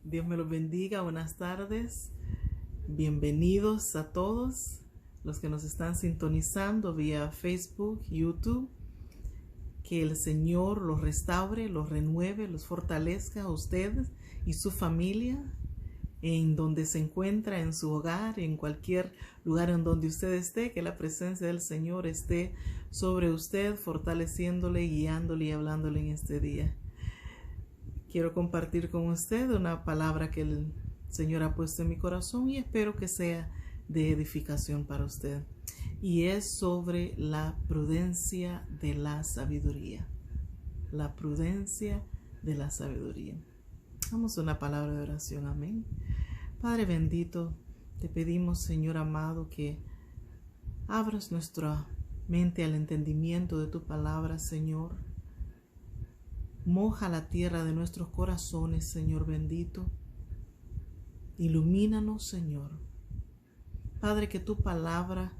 Dios me los bendiga. Buenas tardes. Bienvenidos a todos los que nos están sintonizando vía Facebook, YouTube. Que el Señor los restaure, los renueve, los fortalezca a ustedes y su familia en donde se encuentra, en su hogar, en cualquier lugar en donde usted esté. Que la presencia del Señor esté sobre usted, fortaleciéndole, guiándole y hablándole en este día. Quiero compartir con usted una palabra que el Señor ha puesto en mi corazón y espero que sea de edificación para usted. Y es sobre la prudencia de la sabiduría. La prudencia de la sabiduría. Vamos a una palabra de oración. Amén. Padre bendito, te pedimos, Señor amado, que abras nuestra mente al entendimiento de tu palabra, Señor. Moja la tierra de nuestros corazones, Señor bendito. Ilumínanos, Señor. Padre, que tu palabra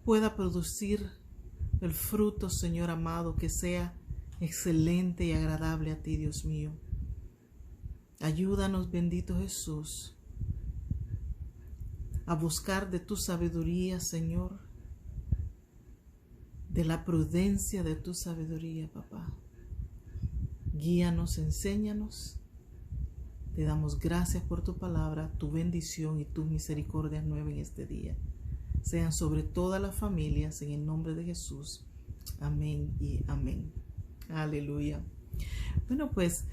pueda producir el fruto, Señor amado, que sea excelente y agradable a ti, Dios mío. Ayúdanos, bendito Jesús, a buscar de tu sabiduría, Señor, de la prudencia de tu sabiduría, papá. Guíanos, enséñanos. Te damos gracias por tu palabra, tu bendición y tus misericordias nuevas en este día. Sean sobre todas las familias en el nombre de Jesús. Amén y amén. Aleluya. Bueno, pues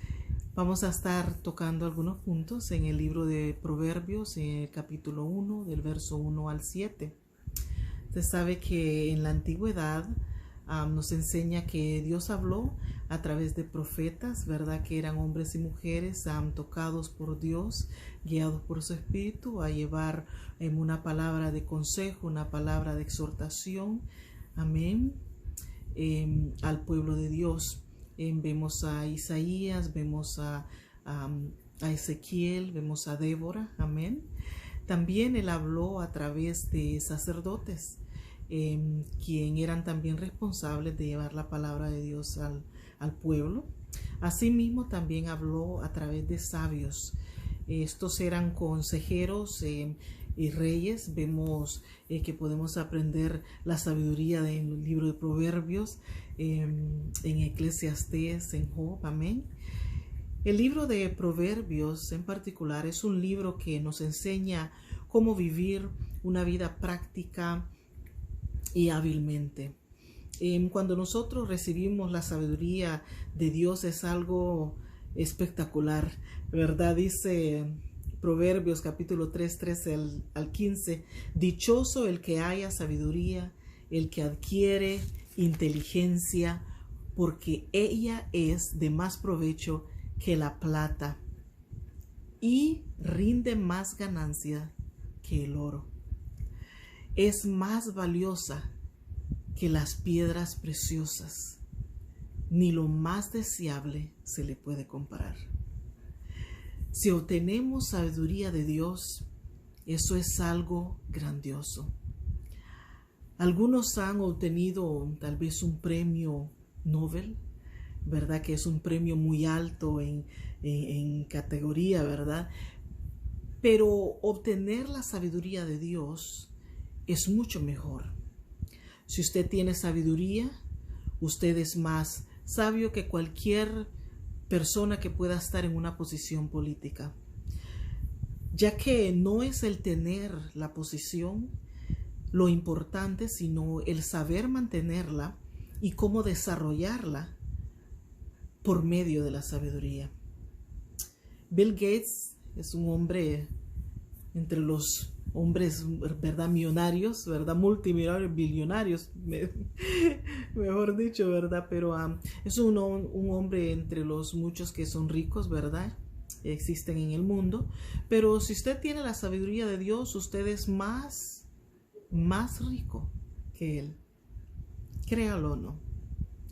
vamos a estar tocando algunos puntos en el libro de Proverbios, en el capítulo 1, del verso 1 al 7. Usted sabe que en la antigüedad nos enseña que Dios habló a través de profetas, ¿verdad? Que eran hombres y mujeres tocados por Dios, guiados por su espíritu, a llevar una palabra de consejo, una palabra de exhortación, amén, al pueblo de Dios. Vemos a Isaías, vemos a Ezequiel, vemos a Débora, amén. También él habló a través de sacerdotes, quien eran también responsables de llevar la palabra de Dios al pueblo. Asimismo también habló a través de sabios. Estos eran consejeros y reyes. Vemos que podemos aprender la sabiduría del libro de Proverbios, en Eclesiastés, en Job, amén. El libro de Proverbios en particular es un libro que nos enseña cómo vivir una vida práctica y hábilmente. Cuando nosotros recibimos la sabiduría de Dios es algo espectacular, ¿verdad? Dice Proverbios capítulo 3, 13 al 15, dichoso el que haya sabiduría, el que adquiere inteligencia, porque ella es de más provecho que la plata y rinde más ganancia que el oro. Es más valiosa que las piedras preciosas, ni lo más deseable se le puede comparar. Si obtenemos sabiduría de Dios, eso es algo grandioso. Algunos han obtenido tal vez un premio Nobel, ¿verdad? Que es un premio muy alto en categoría, ¿verdad? Pero obtener la sabiduría de Dios es mucho mejor. Si usted tiene sabiduría, usted es más sabio que cualquier persona que pueda estar en una posición política, ya que no es el tener la posición lo importante, sino el saber mantenerla y cómo desarrollarla por medio de la sabiduría. Bill Gates es un hombre entre los hombres, ¿verdad? Millonarios, ¿verdad? Multimillonarios, billonarios, mejor dicho, ¿verdad? Pero es un hombre entre los muchos que son ricos, ¿verdad? Existen en el mundo. Pero si usted tiene la sabiduría de Dios, usted es más rico que él. Créalo o no.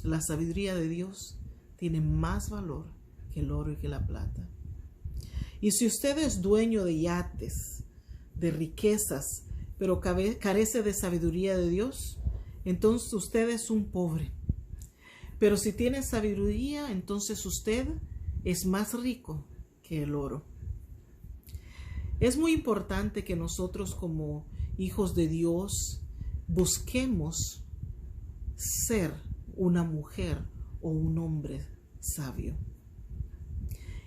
La sabiduría de Dios tiene más valor que el oro y que la plata. Y si usted es dueño de yates, de riquezas, pero carece de sabiduría de Dios, entonces usted es un pobre. Pero si tiene sabiduría, entonces usted es más rico que el oro. Es muy importante que nosotros como hijos de Dios busquemos ser una mujer o un hombre sabio.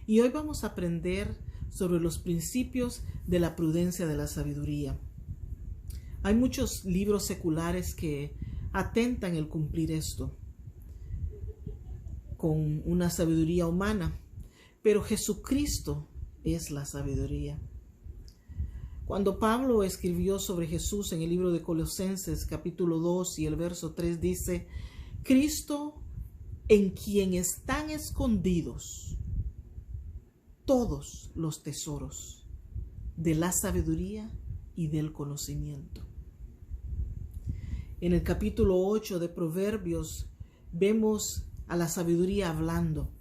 Y hoy vamos a aprender sobre los principios de la prudencia de la sabiduría. Hay muchos libros seculares que atentan el cumplir esto con una sabiduría humana, pero Jesucristo es la sabiduría. Cuando Pablo escribió sobre Jesús en el libro de Colosenses capítulo 2 y el verso 3 dice: Cristo, en quien están escondidos todos los tesoros de la sabiduría y del conocimiento. En el capítulo 8 de Proverbios vemos a la sabiduría hablando.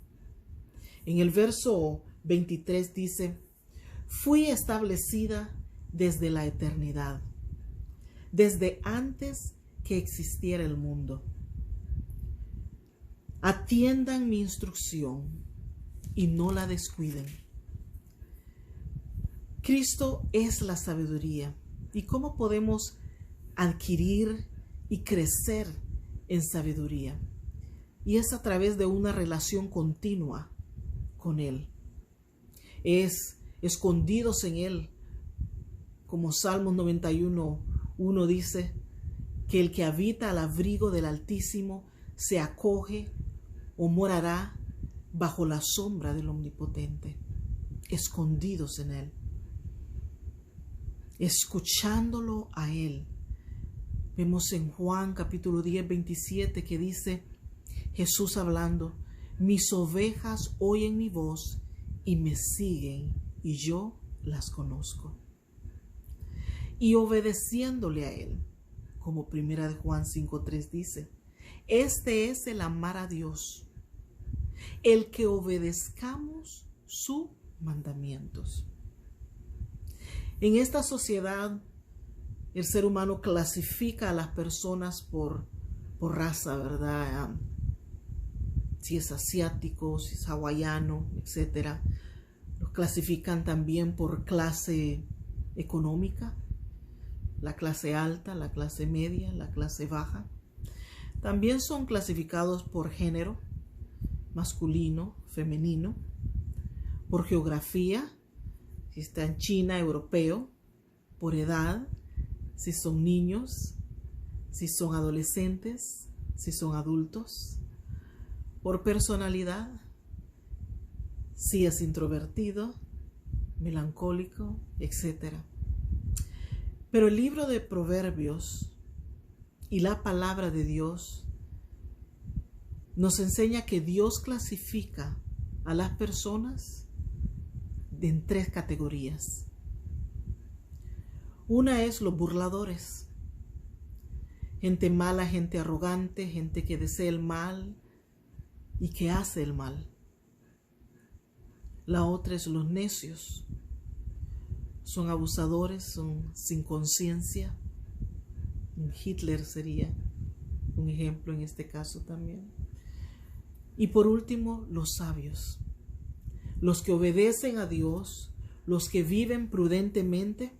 En el verso 23 dice: fui establecida desde la eternidad, desde antes que existiera el mundo. Atiendan mi instrucción y no la descuiden. Cristo es la sabiduría. ¿Y cómo podemos adquirir y crecer en sabiduría? Y es a través de una relación continua con Él. Es escondidos en Él. Como Salmos 91:1 dice, que el que habita al abrigo del Altísimo se acoge o morará bajo la sombra del Omnipotente, escondidos en Él, escuchándolo a Él. Vemos en Juan capítulo 10, 27 que dice Jesús hablando: mis ovejas oyen mi voz y me siguen, y yo las conozco. Y obedeciéndole a Él, como primera de Juan 5:3 dice, este es el amar a Dios, el que obedezcamos sus mandamientos. En esta sociedad, el ser humano clasifica a las personas por raza, ¿verdad? Si es asiático, si es hawaiano, etc. Los clasifican también por clase económica, la clase alta, la clase media, la clase baja. También son clasificados por género, masculino, femenino, por geografía, si está en China, europeo, por edad, si son niños, si son adolescentes, si son adultos, por personalidad, si es introvertido, melancólico, etc. Pero el libro de Proverbios y la palabra de Dios nos enseña que Dios clasifica a las personas en 3 categorías. Una es los burladores, gente mala, gente arrogante, gente que desea el mal y que hace el mal. La otra es los necios, son abusadores, son sin conciencia. Hitler sería un ejemplo en este caso también. Y por último, los sabios, los que obedecen a Dios, los que viven prudentemente,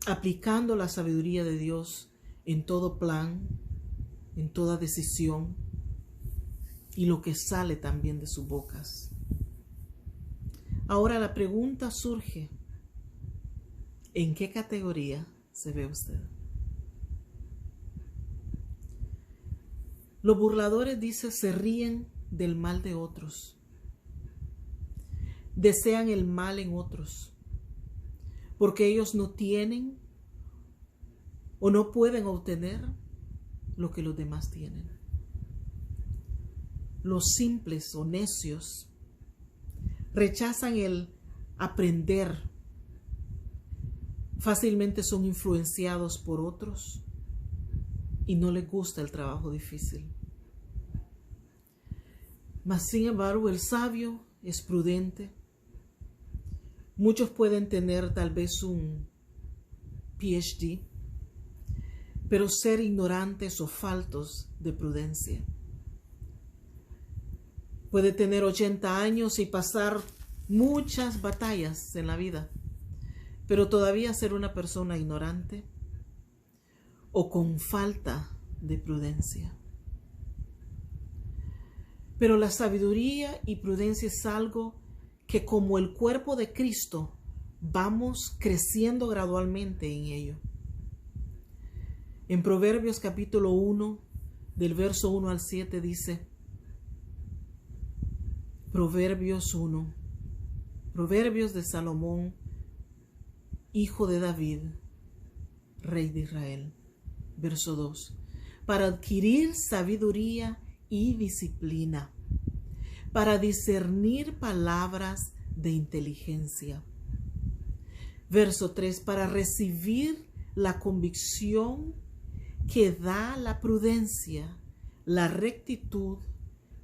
aplicando la sabiduría de Dios en todo plan, en toda decisión y lo que sale también de sus bocas. Ahora la pregunta surge: ¿en qué categoría se ve usted? Los burladores, dice, se ríen del mal de otros, desean el mal en otros, porque ellos no tienen o no pueden obtener lo que los demás tienen. Los simples o necios rechazan el aprender, fácilmente son influenciados por otros y no les gusta el trabajo difícil. Mas sin embargo, el sabio es prudente. Muchos pueden tener tal vez un PhD, pero ser ignorantes o faltos de prudencia. Puede tener 80 años y pasar muchas batallas en la vida, pero todavía ser una persona ignorante o con falta de prudencia. Pero la sabiduría y prudencia es algo que, como el cuerpo de Cristo, vamos creciendo gradualmente en ello. En Proverbios capítulo 1, del verso 1 al 7 dice, Proverbios 1, Proverbios de Salomón, hijo de David, rey de Israel. Verso 2, para adquirir sabiduría y disciplina, para discernir palabras de inteligencia. Verso 3, para recibir la convicción que da la prudencia, la rectitud,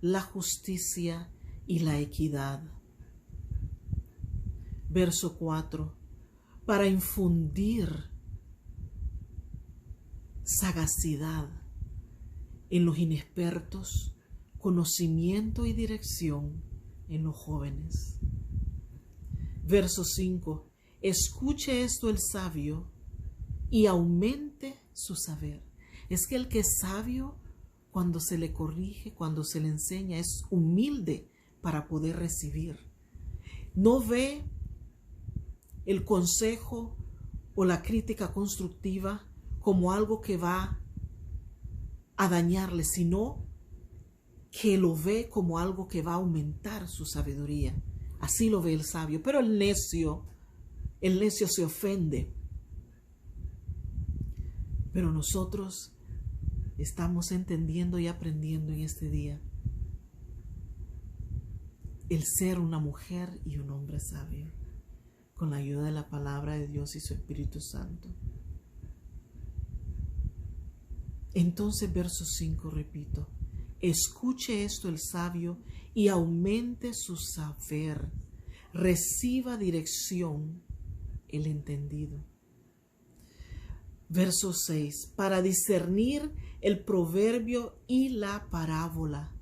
la justicia y la equidad. Verso 4, para infundir sagacidad en los inexpertos, conocimiento y dirección en los jóvenes. Verso 5, escuche esto el sabio y aumente su saber. Es que el que es sabio, cuando se le corrige, cuando se le enseña, es humilde para poder recibir. No ve el consejo o la crítica constructiva como algo que va a dañarle, sino que lo ve como algo que va a aumentar su sabiduría. Así lo ve el sabio. Pero el necio se ofende. Pero nosotros estamos entendiendo y aprendiendo en este día el ser una mujer y un hombre sabio, con la ayuda de la palabra de Dios y su Espíritu Santo. Entonces, verso 5, repito, escuche esto el sabio y aumente su saber, reciba dirección el entendido. Verso 6, para discernir el proverbio y la parábola,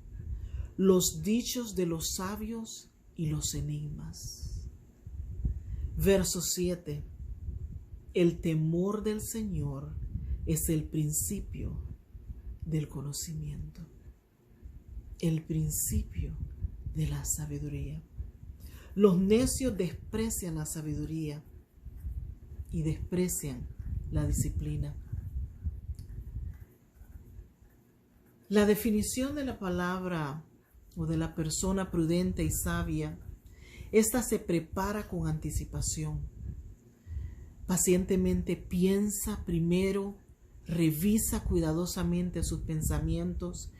los dichos de los sabios y los enigmas. Verso 7, el temor del Señor es el principio del conocimiento, el principio de la sabiduría. Los necios desprecian la sabiduría y desprecian la disciplina. La definición de la palabra o de la persona prudente y sabia, esta se prepara con anticipación. Pacientemente piensa primero, revisa cuidadosamente sus pensamientos,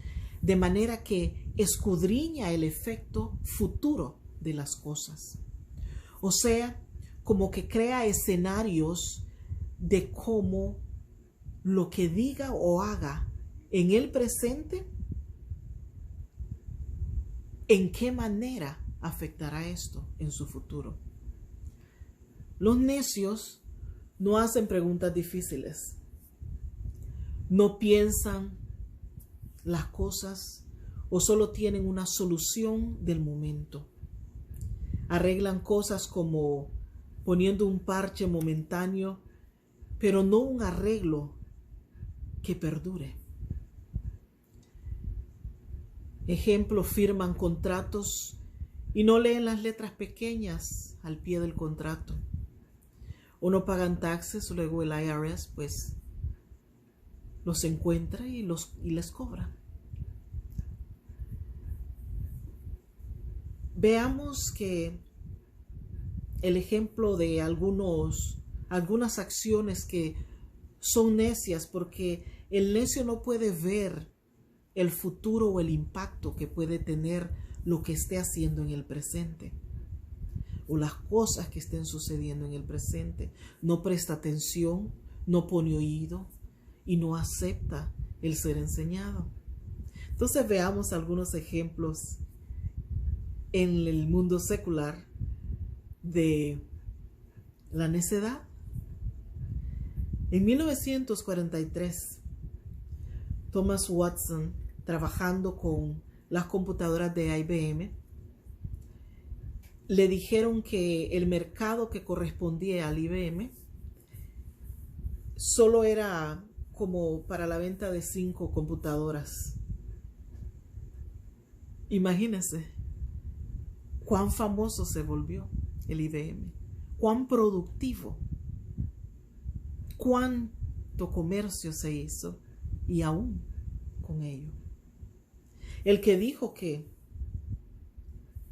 de manera que escudriña el efecto futuro de las cosas. O sea, como que crea escenarios de cómo lo que diga o haga en el presente, en qué manera afectará esto en su futuro. Los necios no hacen preguntas difíciles, no piensan las cosas o solo tienen una solución del momento. Arreglan cosas como poniendo un parche momentáneo, pero no un arreglo que perdure. Ejemplo, firman contratos y no leen las letras pequeñas al pie del contrato. O no pagan taxes, luego el IRS pues los encuentra y les cobra. Veamos que el ejemplo de algunas acciones que son necias, porque el necio no puede ver el futuro o el impacto que puede tener lo que esté haciendo en el presente o las cosas que estén sucediendo en el presente. No presta atención, no pone oído y no acepta el ser enseñado. Entonces veamos algunos ejemplos en el mundo secular de la necedad. En 1943, Thomas Watson, trabajando con las computadoras de IBM, le dijeron que el mercado que correspondía al IBM solo era como para la venta de 5 computadoras. Imagínense cuán famoso se volvió el IBM, cuán productivo, cuánto comercio se hizo, y aún con ello. El que dijo que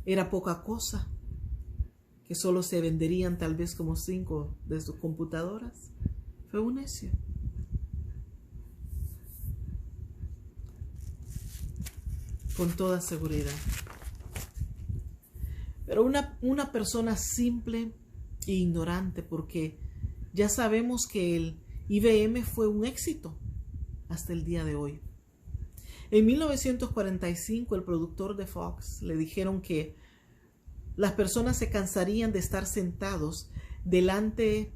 era poca cosa, que solo se venderían tal vez como 5 de sus computadoras, fue un necio. Con toda seguridad. Pero una persona simple e ignorante, porque ya sabemos que el IBM fue un éxito hasta el día de hoy. En 1945, el productor de Fox le dijeron que las personas se cansarían de estar sentados delante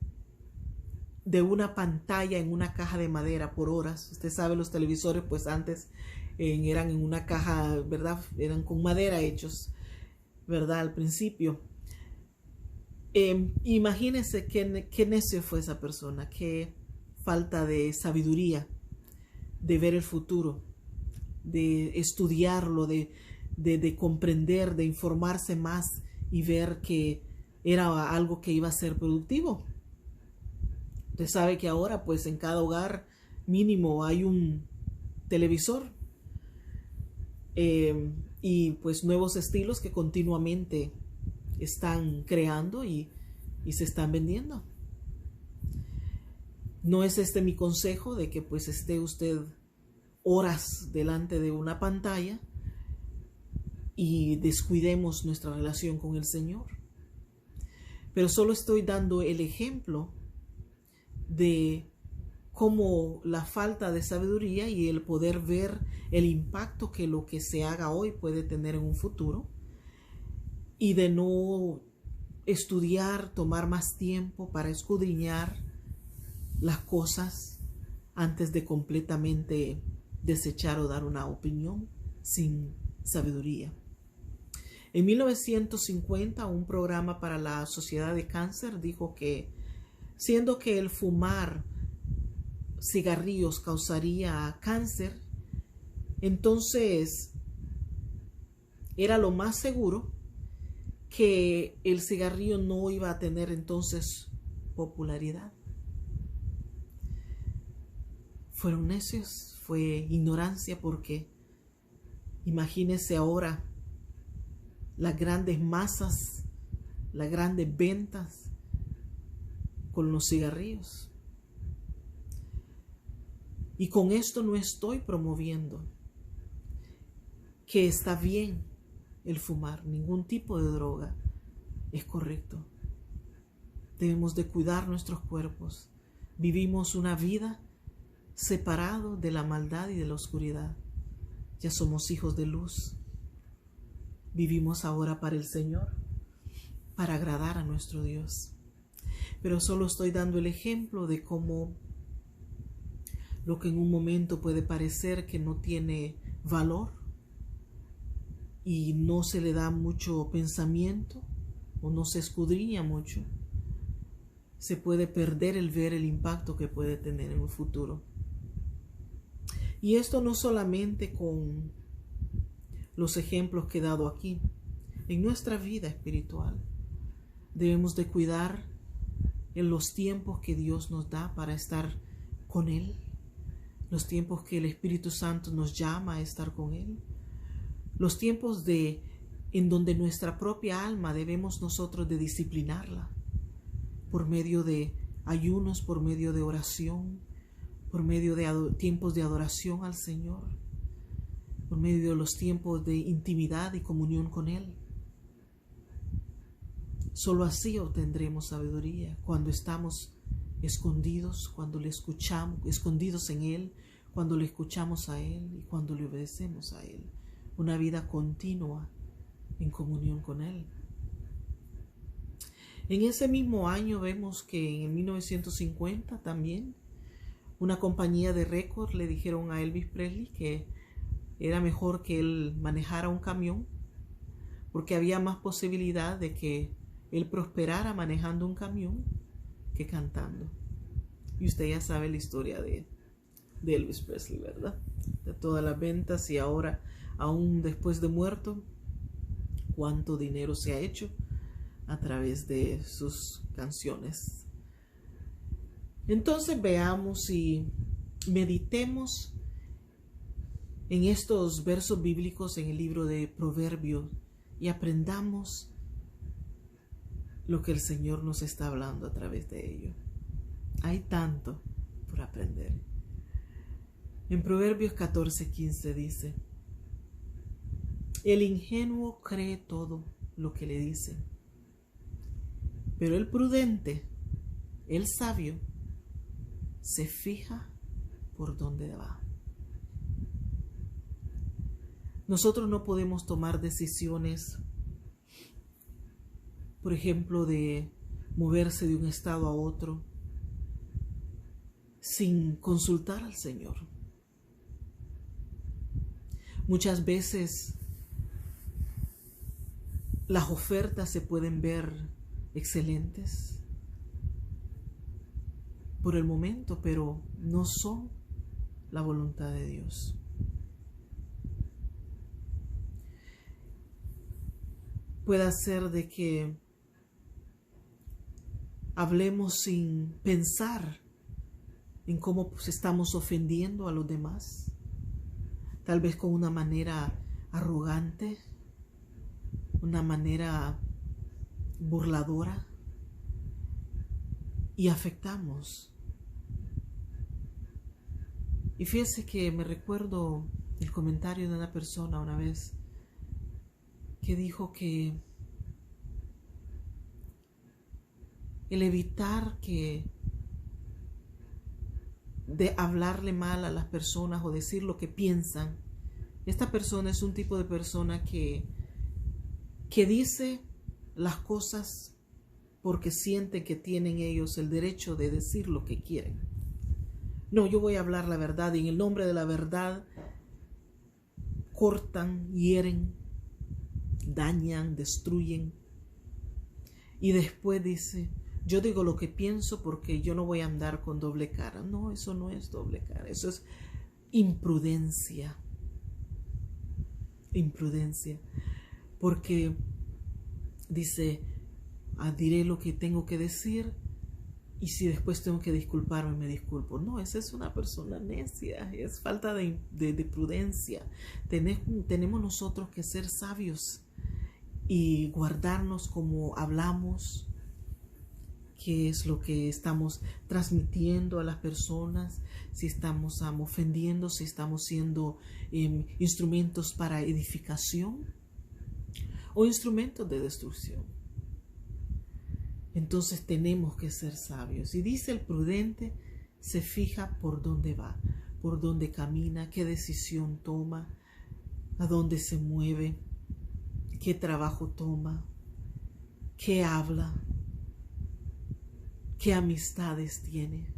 de una pantalla en una caja de madera por horas. Usted sabe, los televisores pues antes eran en una caja, ¿verdad? Eran con madera hechos, ¿verdad? Al principio. Imagínense qué necio fue esa persona, qué falta de sabiduría, de ver el futuro, de estudiarlo, de comprender, de informarse más y ver que era algo que iba a ser productivo. Usted sabe que ahora pues en cada hogar mínimo hay un televisor y pues nuevos estilos que continuamente están creando y se están vendiendo. No es este mi consejo de que pues esté usted horas delante de una pantalla y descuidemos nuestra relación con el Señor. Pero solo estoy dando el ejemplo de cómo la falta de sabiduría y el poder ver el impacto que lo que se haga hoy puede tener en un futuro, y de no estudiar, tomar más tiempo para escudriñar las cosas antes de completamente desechar o dar una opinión sin sabiduría. En 1950, un programa para la Sociedad de Cáncer dijo que, siendo que el fumar cigarrillos causaría cáncer, entonces era lo más seguro que el cigarrillo no iba a tener entonces popularidad. Fueron necios, fue ignorancia, porque imagínense ahora las grandes masas, las grandes ventas con los cigarrillos. Y con esto no estoy promoviendo que está bien el fumar, ningún tipo de droga es correcto. Debemos de cuidar nuestros cuerpos. Vivimos una vida separado de la maldad y de la oscuridad. Ya somos hijos de luz. Vivimos ahora para el Señor, para agradar a nuestro Dios. Pero solo estoy dando el ejemplo de cómo lo que en un momento puede parecer que no tiene valor y no se le da mucho pensamiento o no se escudriña mucho, se puede perder el ver el impacto que puede tener en un futuro. Y esto no solamente con los ejemplos que he dado aquí. En nuestra vida espiritual debemos de cuidar en los tiempos que Dios nos da para estar con Él, los tiempos que el Espíritu Santo nos llama a estar con Él, los tiempos en donde nuestra propia alma debemos nosotros de disciplinarla por medio de ayunos, por medio de oración, por medio de tiempos de adoración al Señor, por medio de los tiempos de intimidad y comunión con Él. Solo así obtendremos sabiduría, cuando estamos escondidos, cuando le escuchamos, escondidos en Él, cuando le escuchamos a Él y cuando le obedecemos a Él. Una vida continua en comunión con Él. En ese mismo año vemos que en 1950 también una compañía de récord le dijeron a Elvis Presley que era mejor que él manejara un camión porque había más posibilidad de que él prosperara manejando un camión que cantando. Y usted ya sabe la historia de Elvis Presley, ¿verdad? De todas las ventas, y ahora, aún después de muerto, cuánto dinero se ha hecho a través de sus canciones. Entonces veamos y meditemos en estos versos bíblicos en el libro de Proverbios y aprendamos lo que el Señor nos está hablando a través de ello. Hay tanto por aprender. En Proverbios 14:15 dice: el ingenuo cree todo lo que le dicen, pero el prudente, el sabio, se fija por dónde va. Nosotros no podemos tomar decisiones, por ejemplo, de moverse de un estado a otro sin consultar al Señor. Muchas veces las ofertas se pueden ver excelentes por el momento, pero no son la voluntad de Dios. Puede ser de que hablemos sin pensar en cómo estamos ofendiendo a los demás, tal vez con una manera arrogante, una manera burladora, y afectamos. Y fíjese que me recuerdo el comentario de una persona una vez que dijo que el evitar de hablarle mal a las personas o decir lo que piensan, esta persona es un tipo de persona que dice las cosas porque siente que tienen ellos el derecho de decir lo que quieren. No, yo voy a hablar la verdad, y en el nombre de la verdad cortan, hieren, dañan, destruyen. Y después dice: yo digo lo que pienso porque yo no voy a andar con doble cara. No, eso no es doble cara, eso es imprudencia. Imprudencia. Porque dice: diré lo que tengo que decir, y si después tengo que disculparme, me disculpo. No, esa es una persona necia, es falta de prudencia. Tenemos nosotros que ser sabios y guardarnos como hablamos, qué es lo que estamos transmitiendo a las personas, si estamos ofendiendo, si estamos siendo instrumentos para edificación o instrumentos de destrucción. Entonces tenemos que ser sabios. Y dice: el prudente se fija por dónde va, por dónde camina, qué decisión toma, a dónde se mueve, qué trabajo toma, qué habla, qué amistades tiene,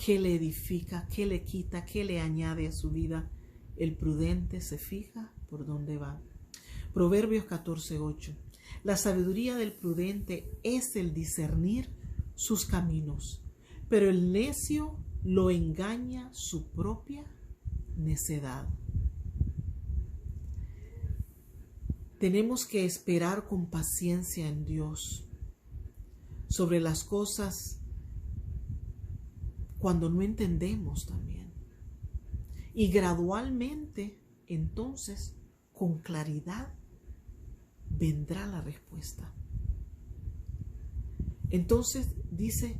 qué le edifica, qué le quita, qué le añade a su vida. El prudente se fija por dónde va. Proverbios 14:8. La sabiduría del prudente es el discernir sus caminos, pero el necio lo engaña su propia necedad. Tenemos que esperar con paciencia en Dios sobre las cosas cuando no entendemos también. Y gradualmente, entonces, con claridad, vendrá la respuesta. Entonces dice: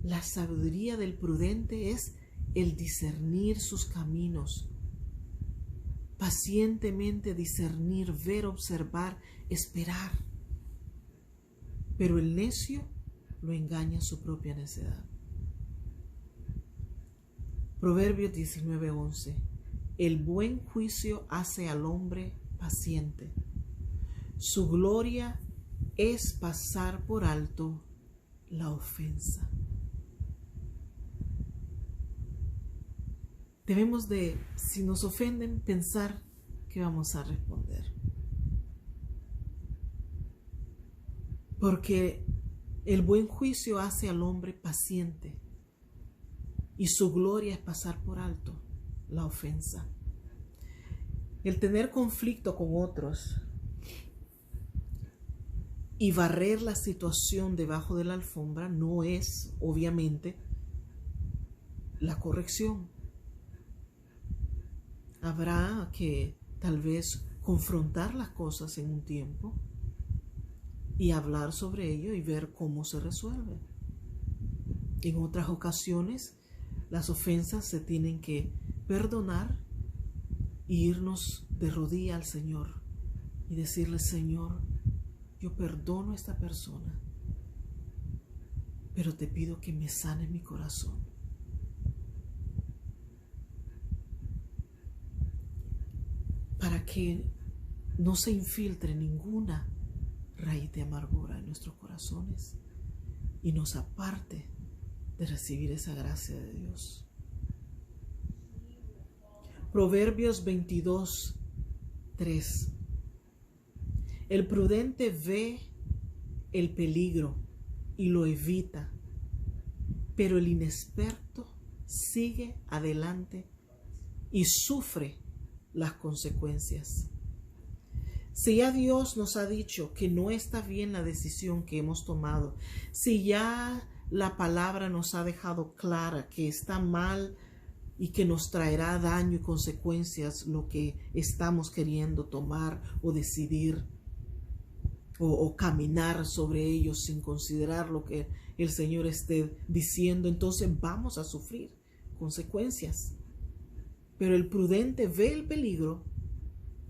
la sabiduría del prudente es el discernir sus caminos. Pacientemente discernir, ver, observar, esperar. Pero el necio lo engaña su propia necedad. Proverbios 19:11. El buen juicio hace al hombre paciente. Su gloria es pasar por alto la ofensa. Debemos de, si nos ofenden, pensar que vamos a responder. Porque el buen juicio hace al hombre paciente y su gloria es pasar por alto la ofensa. El tener conflicto con otros y barrer la situación debajo de la alfombra no es, obviamente, la corrección. Habrá que tal vez confrontar las cosas en un tiempo y hablar sobre ello y ver cómo se resuelve. En otras ocasiones, las ofensas se tienen que perdonar e irnos de rodillas al Señor y decirle: Señor, yo perdono a esta persona, pero te pido que me sane mi corazón. Para que no se infiltre ninguna raíz de amargura en nuestros corazones y nos aparte de recibir esa gracia de Dios. Proverbios 22:3. El prudente ve el peligro y lo evita, pero el inexperto sigue adelante y sufre las consecuencias. Si ya Dios nos ha dicho que no está bien la decisión que hemos tomado, si ya la palabra nos ha dejado clara que está mal y que nos traerá daño y consecuencias lo que estamos queriendo tomar o decidir o caminar sobre ellos sin considerar lo que el Señor esté diciendo, entonces vamos a sufrir consecuencias. Pero el prudente ve el peligro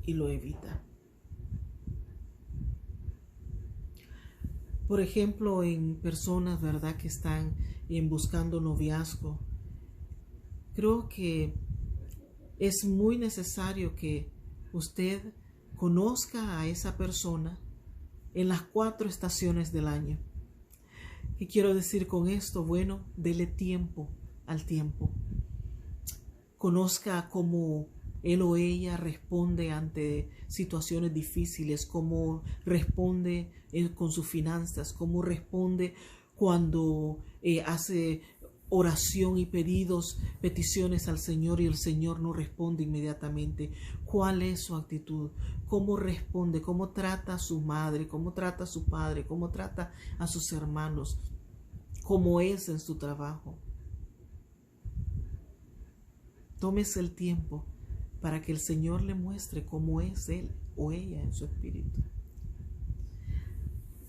y lo evita. Por ejemplo, en personas, ¿verdad?, que están buscando noviazgo, creo que es muy necesario que usted conozca a esa persona en las 4 estaciones del año. ¿Qué quiero decir con esto? Bueno, dele tiempo al tiempo. Conozca cómo él o ella responde ante situaciones difíciles, cómo responde con sus finanzas, cómo responde cuando hace oración y peticiones al Señor y el Señor no responde inmediatamente. ¿Cuál es su actitud? ¿Cómo responde? ¿Cómo trata a su madre? ¿Cómo trata a su padre? ¿Cómo trata a sus hermanos? ¿Cómo es en su trabajo? Tómese el tiempo para que el Señor le muestre cómo es él o ella en su espíritu.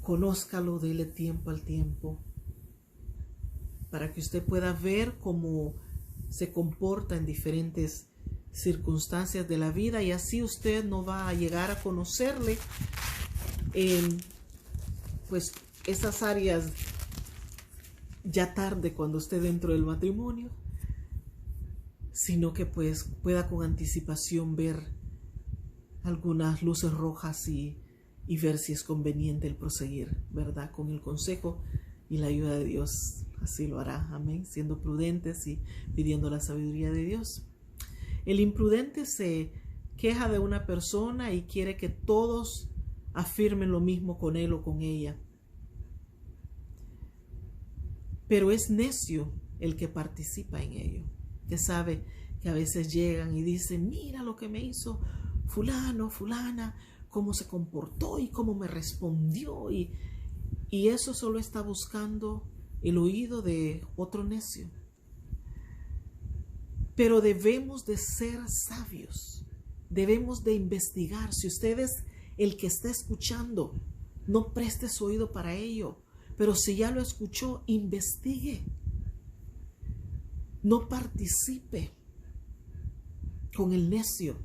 Conózcalo, dele tiempo al tiempo, para que usted pueda ver cómo se comporta en diferentes circunstancias de la vida, y así usted no va a llegar a conocerle en pues esas áreas ya tarde cuando esté dentro del matrimonio, sino que pues pueda con anticipación ver algunas luces rojas y ver si es conveniente el proseguir, ¿verdad? Con el consejo y la ayuda de Dios, así lo hará, amén, siendo prudentes y pidiendo la sabiduría de Dios. El imprudente se queja de una persona y quiere que todos afirmen lo mismo con él o con ella. Pero es necio el que participa en ello. Usted sabe que a veces llegan y dicen: mira lo que me hizo fulano, fulana, cómo se comportó y cómo me respondió. Y eso solo está buscando el oído de otro necio. Pero debemos de ser sabios. Debemos de investigar. Si usted es el que está escuchando, no preste su oído para ello. Pero si ya lo escuchó, investigue. No participe con el necio.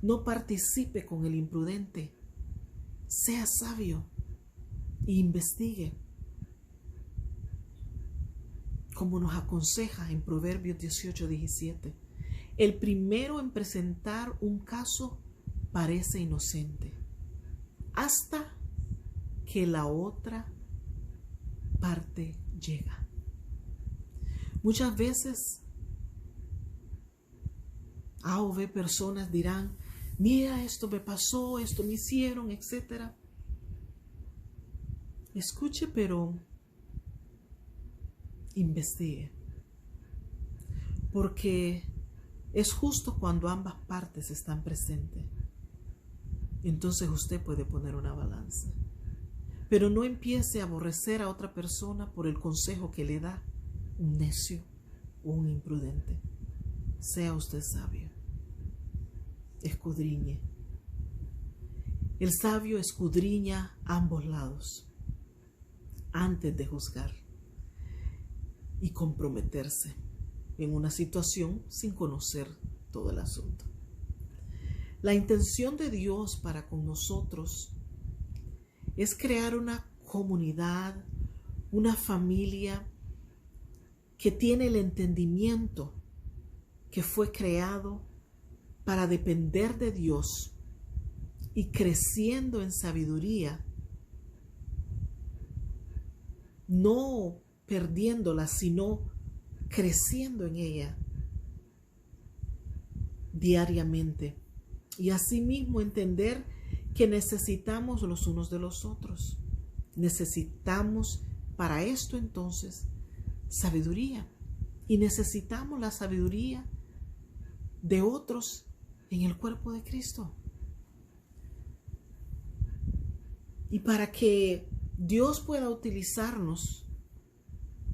No participe con el imprudente. Sea sabio e investigue. Como nos aconseja en Proverbios 18:17. El primero en presentar un caso parece inocente, hasta que la otra parte llega. Muchas veces A o B personas dirán: mira, esto me pasó, esto me hicieron, etc. Escuche, pero investigue. Porque es justo cuando ambas partes están presentes. Entonces usted puede poner una balanza. Pero no empiece a aborrecer a otra persona por el consejo que le da un necio o un imprudente. Sea usted sabio. Escudriñe. El sabio escudriña ambos lados antes de juzgar y comprometerse en una situación sin conocer todo el asunto. La intención de Dios para con nosotros es crear una comunidad, una familia que tiene el entendimiento que fue creado para depender de Dios y creciendo en sabiduría, no perdiéndola, sino creciendo en ella diariamente. Y asimismo entender que necesitamos los unos de los otros. Necesitamos para esto entonces sabiduría. Y necesitamos la sabiduría de otros en el cuerpo de Cristo. Y para que Dios pueda utilizarnos,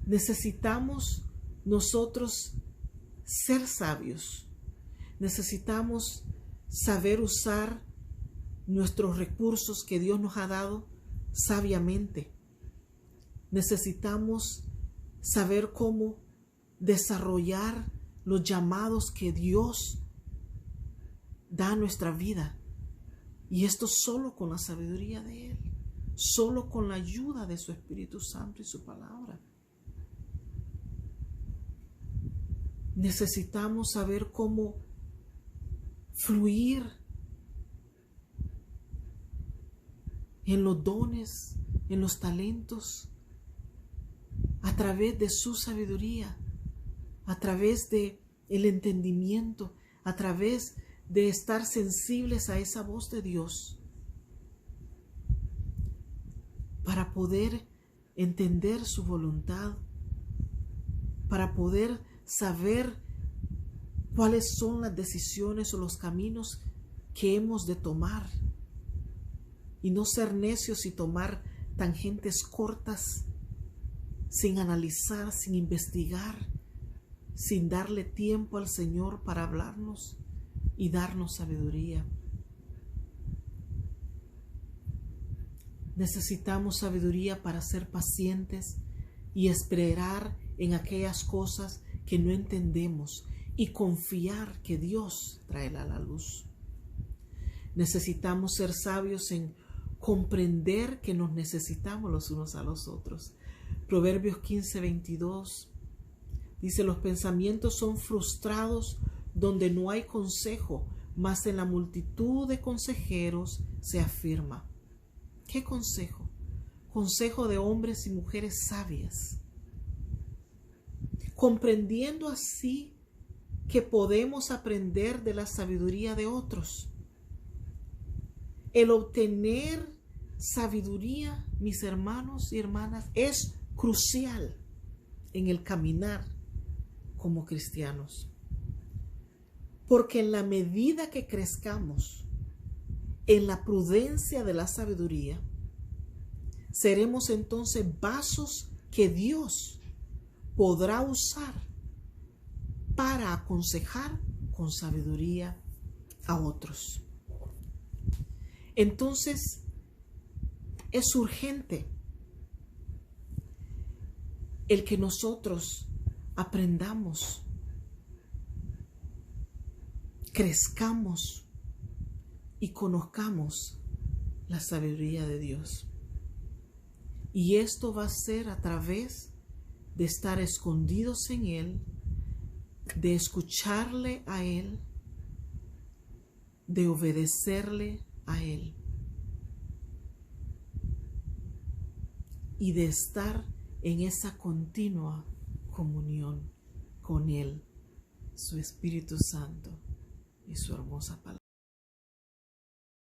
necesitamos nosotros ser sabios. Necesitamos saber usar nuestros recursos que Dios nos ha dado sabiamente. Necesitamos saber cómo desarrollar los llamados que Dios da a nuestra vida. Y esto solo con la sabiduría de Él, solo con la ayuda de su Espíritu Santo y su palabra. Necesitamos saber cómo fluir en los dones, en los talentos, a través de su sabiduría, a través de el entendimiento, a través de estar sensibles a esa voz de Dios, para poder entender su voluntad, para poder saber cuáles son las decisiones o los caminos que hemos de tomar y no ser necios y tomar tangentes cortas sin analizar, sin investigar, sin darle tiempo al Señor para hablarnos y darnos sabiduría. Necesitamos sabiduría para ser pacientes y esperar en aquellas cosas que no entendemos y confiar que Dios traerá la luz. Necesitamos ser sabios en comprender que nos necesitamos los unos a los otros. Proverbios 15:22 dice: los pensamientos son frustrados donde no hay consejo, mas en la multitud de consejeros se afirma. ¿Qué consejo? Consejo de hombres y mujeres sabias, comprendiendo así que podemos aprender de la sabiduría de otros. El obtener sabiduría, mis hermanos y hermanas, es crucial en el caminar como cristianos. Porque en la medida que crezcamos en la prudencia de la sabiduría, seremos entonces vasos que Dios podrá usar para aconsejar con sabiduría a otros. Entonces, es urgente el que nosotros aprendamos, crezcamos y conozcamos la sabiduría de Dios. Y esto va a ser a través de estar escondidos en Él, de escucharle a Él, de obedecerle a Él y de estar en esa continua comunión con Él, su Espíritu Santo y su hermosa palabra.